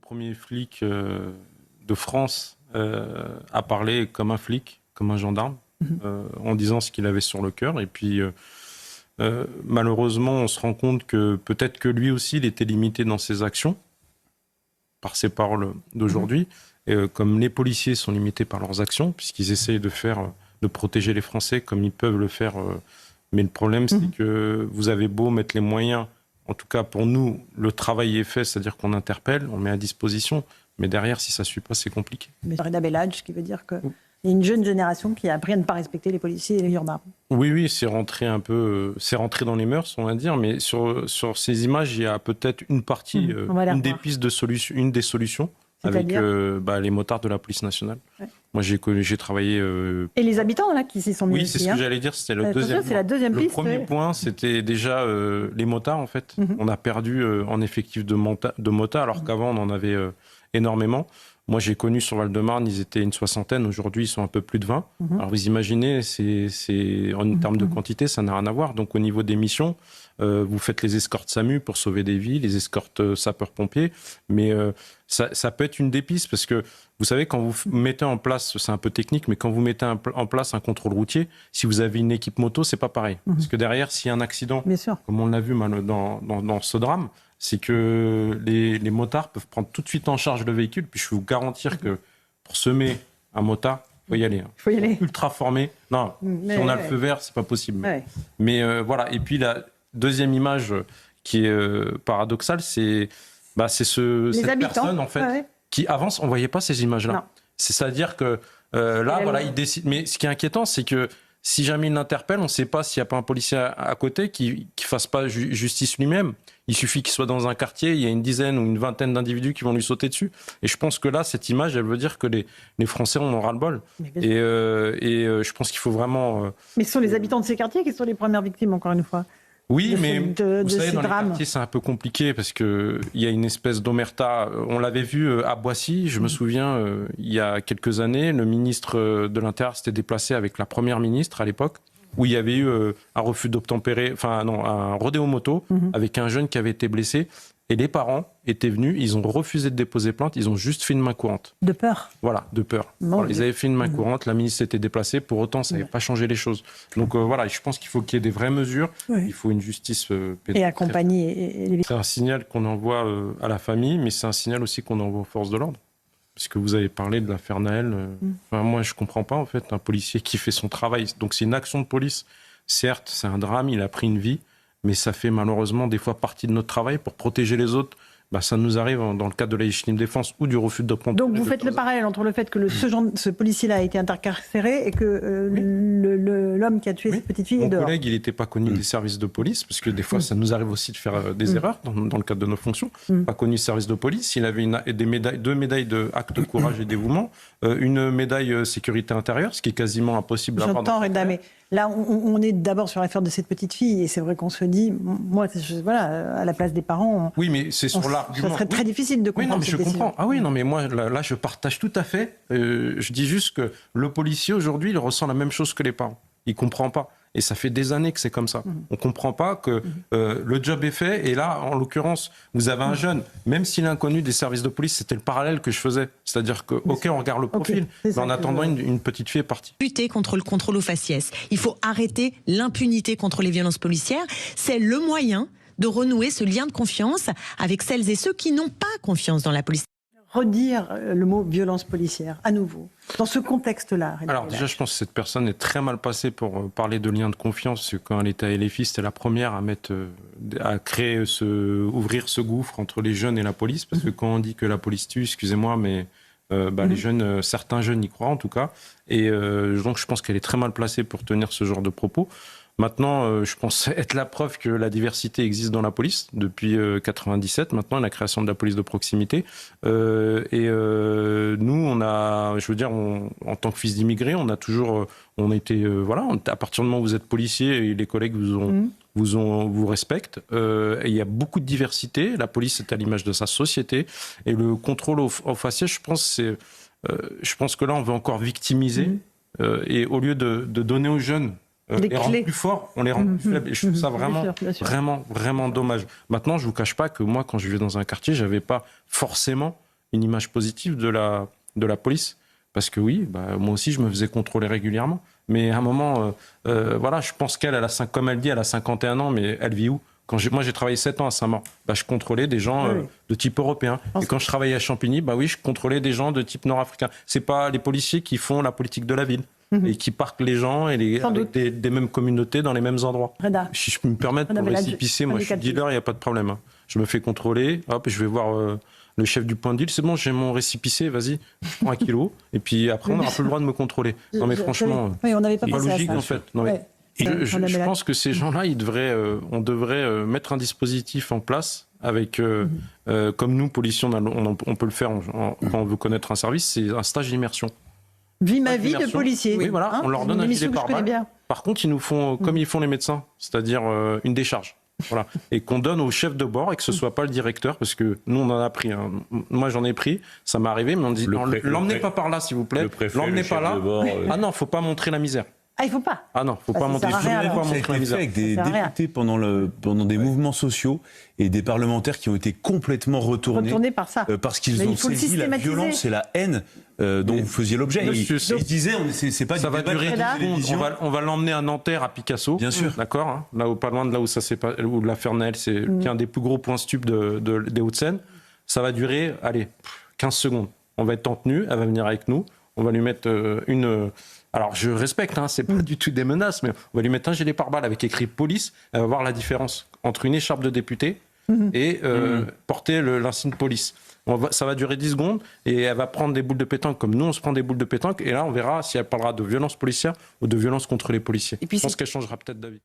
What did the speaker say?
premier flic de France à parler comme un flic, comme un gendarme, en disant ce qu'il avait sur le cœur. Et puis, malheureusement, on se rend compte que peut-être que lui aussi, il était limité dans ses actions par ses paroles d'aujourd'hui. Comme les policiers sont limités par leurs actions, puisqu'ils essayent de protéger les Français comme ils peuvent le faire. Mais le problème, c'est que vous avez beau mettre les moyens. En tout cas, pour nous, le travail est fait, c'est-à-dire qu'on interpelle, on met à disposition. Mais derrière, si ça ne suit pas, c'est compliqué. Mais Reda Bellage, ce qui veut dire qu'il y a une jeune génération qui a appris à ne pas respecter les policiers et les gendarmes. Oui, c'est rentré un peu, c'est rentré dans les mœurs, on va dire. Mais sur ces images, il y a peut-être une partie, une des pistes de solution, une des solutions, avec les motards de la police nationale. Ouais. Moi, j'ai travaillé... Et les habitants, là, qui s'y sont mis. Oui, c'est ce que j'allais dire, c'était le deuxième point. C'est la deuxième piste. Le premier point, c'était déjà les motards, en fait. On a perdu en effectif de motards, alors qu'avant, on en avait énormément. Moi, j'ai connu sur Val-de-Marne, ils étaient une soixantaine. Aujourd'hui, ils sont un peu plus de 20. Alors, vous imaginez, en termes de quantité, ça n'a rien à voir. Donc, au niveau des missions, vous faites les escortes SAMU pour sauver des vies, les escortes sapeurs-pompiers. Mais ça peut être une des pistes parce que, vous savez, quand vous mettez en place, c'est un peu technique, mais quand vous mettez en place un contrôle routier, si vous avez une équipe moto, c'est pas pareil. Parce que derrière, s'il y a un accident, comme on l'a vu dans ce drame, c'est que les motards peuvent prendre tout de suite en charge le véhicule. Puis je peux vous garantir que pour semer un motard, il faut y aller. Il faut y aller. Ultra formé. Non, si on a le feu vert, c'est pas possible. Ouais. Mais voilà. Et puis la deuxième image qui est paradoxale, c'est cette personne en fait qui avance. On voyait pas ces images-là. C'est-à-dire que là, voilà, il décide. Mais ce qui est inquiétant, c'est que si jamais il l'interpelle, on ne sait pas s'il n'y a pas un policier à côté qui ne fasse pas justice lui-même. Il suffit qu'il soit dans un quartier, il y a une dizaine ou une vingtaine d'individus qui vont lui sauter dessus. Et je pense que là, cette image, elle veut dire que les Français en ont ras-le-bol. Et je pense qu'il faut vraiment... Mais ce sont les habitants de ces quartiers qui sont les premières victimes, encore une fois. Oui, mais vous savez, dans les quartiers, c'est un peu compliqué parce qu'il y a une espèce d'omerta. On l'avait vu à Boissy, je me souviens, il y a quelques années, le ministre de l'Intérieur s'était déplacé avec la première ministre à l'époque, où il y avait eu un refus d'obtempérer, un rodéo moto avec un jeune qui avait été blessé. Et les parents étaient venus, ils ont refusé de déposer plainte, ils ont juste fait une main courante. De peur. Voilà, de peur. Voilà, ils avaient fait une main courante, la ministre s'était déplacée, pour autant ça n'avait pas changé les choses. Donc voilà, je pense qu'il faut qu'il y ait des vraies mesures, il faut une justice pénale. Et accompagner. C'est un signal qu'on envoie à la famille, mais c'est un signal aussi qu'on envoie aux forces de l'ordre. Parce que vous avez parlé de l'affaire Naël. Moi, je ne comprends pas, en fait, un policier qui fait son travail. Donc c'est une action de police. Certes, c'est un drame, il a pris une vie. Mais ça fait malheureusement des fois partie de notre travail pour protéger les autres. Ça nous arrive dans le cadre de la légitime défense ou du refus de prendre. Donc vous faites le parallèle entre le fait que ce policier-là a été intercarcéré et que l'homme qui a tué cette petite fille est dehors. Mon collègue, il n'était pas connu des services de police, parce que des fois, ça nous arrive aussi de faire des erreurs dans le cadre de nos fonctions. Pas connu des services de police. Il avait deux médailles de acte de courage et dévouement, une médaille sécurité intérieure, ce qui est quasiment impossible à avoir. J'entends, Reda, mais là, on est d'abord sur l'affaire de cette petite fille, et c'est vrai qu'on se dit, moi, voilà, à la place des parents... Oui, mais c'est sur l'argument... Ça serait très difficile de comprendre cette décision. Comprends. Ah oui, non, mais moi, là, je partage tout à fait. Je dis juste que le policier, aujourd'hui, il ressent la même chose que les parents. Il ne comprend pas. Et ça fait des années que c'est comme ça. On ne comprend pas que le job est fait. Et là, en l'occurrence, vous avez un jeune, même s'il est inconnu des services de police, c'était le parallèle que je faisais. C'est-à-dire que, OK, on regarde le profil, mais en attendant, une petite fille est partie. Lutter contre le contrôle aux faciès. Il faut arrêter l'impunité contre les violences policières. C'est le moyen de renouer ce lien de confiance avec celles et ceux qui n'ont pas confiance dans la police. Redire le mot violence policière, à nouveau, dans ce contexte-là. Alors déjà, je pense que cette personne est très mal placée pour parler de lien de confiance, parce que quand elle était à LFI, c'était la première à créer, ouvrir ce gouffre entre les jeunes et la police, parce que quand on dit que la police tue, excusez-moi, mais les jeunes, certains jeunes y croient en tout cas, et donc je pense qu'elle est très mal placée pour tenir ce genre de propos. Maintenant, je pense être la preuve que la diversité existe dans la police depuis 97. Maintenant, la création de la police de proximité. Nous, on a, je veux dire, en tant que fils d'immigrés, on a toujours, on était, voilà, à partir du moment où vous êtes policier et les collègues vous respectent. Et il y a beaucoup de diversité. La police est à l'image de sa société. Et le contrôle au faciès, je pense que là, on veut encore victimiser. Et au lieu de donner aux jeunes les rend plus forts, on les rend plus faibles. Et je trouve ça vraiment dommage. Maintenant, je ne vous cache pas que moi, quand je vivais dans un quartier, je n'avais pas forcément une image positive de la police. Parce que oui, moi aussi, je me faisais contrôler régulièrement. Mais à un moment, voilà, je pense qu'elle, comme elle dit, elle a 51 ans, mais elle vit où? Moi, j'ai travaillé 7 ans à Saint-Maur. Je contrôlais des gens de type européen. Et quand je travaillais à Champigny, oui, je contrôlais des gens de type nord-africain. C'est pas les policiers qui font la politique de la ville et qui parquent les gens avec des mêmes communautés dans les mêmes endroits. Reda. Si je peux me permettre, pour récipicé, moi, je suis dealer, il n'y a pas de problème. Je me fais contrôler. Hop, je vais voir le chef du point de deal. C'est bon, j'ai mon récipicé, vas-y, je prends 1 kilo. Et puis après, on n'aura plus le droit de me contrôler. Non, mais franchement, oui, on n'avait pas c'est pas logique, en fait. Non, mais je pense que ces gens-là, on devrait mettre un dispositif en place avec, comme nous, policiers, on peut le faire quand on veut connaître un service, c'est un stage d'immersion. Vie ma vie de policier. Oui, voilà, on leur donne un gilet pare-balles. Par contre, ils nous font comme ils font les médecins, c'est-à-dire une décharge. Voilà. Et qu'on donne au chef de bord et que ce soit pas le directeur, parce que nous, on en a pris. Moi, j'en ai pris, ça m'est arrivé, mais on dit l'emmenez pas par là, s'il vous plaît. L'emmenez pas là. Ah non, faut pas montrer la misère. Ah, il faut pas. Ah non, faut pas montrer. Ça a été fait avec des députés pendant des mouvements sociaux et des parlementaires qui ont été complètement retournés par ça. Parce qu'ils ont saisi la violence et la haine dont vous faisiez l'objet. Ils disaient, c'est pas ça va durer 10 secondes. On va l'emmener à Nanterre, à Picasso. Bien sûr. D'accord, hein, là, pas loin de là où ça s'est passé, où la Fernelle, c'est un des plus gros points stup des Hauts-de-Seine. Ça va durer, 15 secondes. On va être en tenue, elle va venir avec nous. On va lui mettre alors, je respecte, c'est pas du tout des menaces, mais on va lui mettre un gilet pare-balles avec écrit police. Elle va voir la différence entre une écharpe de député et porter l'insigne police. Ça va durer 10 secondes et elle va prendre des boules de pétanque comme nous, on se prend des boules de pétanque. Et là, on verra si elle parlera de violence policière ou de violence contre les policiers. Je pense qu'elle changera peut-être d'avis.